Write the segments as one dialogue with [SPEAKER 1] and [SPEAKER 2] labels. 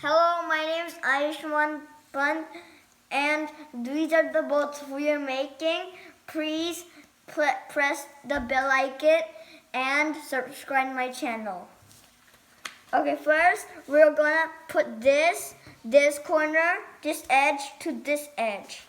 [SPEAKER 1] Hello, my name is Ayushman Pant, and these are the boats we are making. Please press the bell icon and subscribe my channel. Okay, first we're gonna put this corner, this edge to this edge.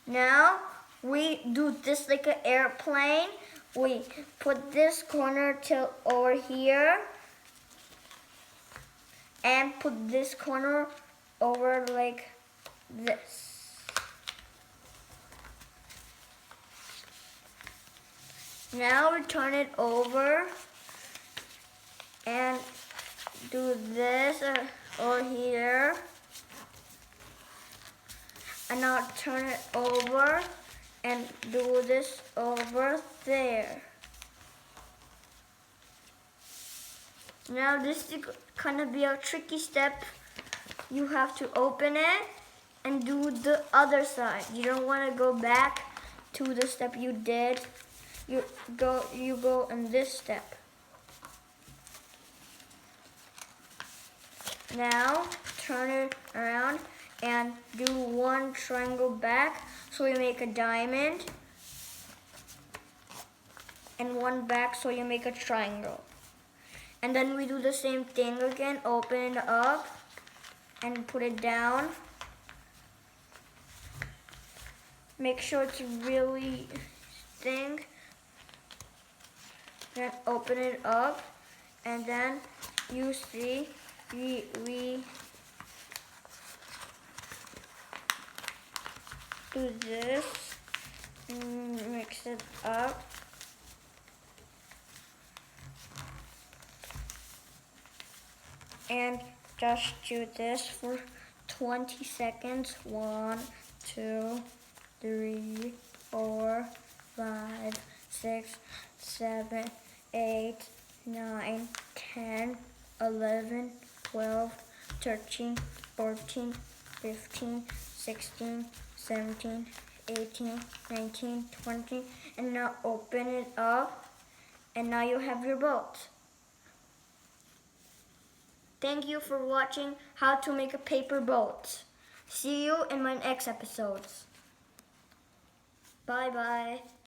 [SPEAKER 1] Now we do this like an airplane. We put this corner till over here and put this corner over like this. Now we turn it over and do this over here. And now turn it over and do this over there. Now this is gonna be a tricky step. You have to open it and do the other side. You don't wanna go back to the step you did. You go in this step. Now turn it around and do one triangle back so you make a diamond, and one back so you make a triangle. And then we do the same thing again, open it up and put it down. Make sure it's really thin. Then open it up, and then you see we do this, mix it up. And just do this for 20 seconds. 1, 2, 3, 4, 5, 6, 7, 8, 9, 10, 11, 12, 13, 14, 15, 16, 17, 18, 19, 20, and now open it up, and now you have your boat. Thank you for watching how to make a paper boat. See you in my next episodes. Bye bye.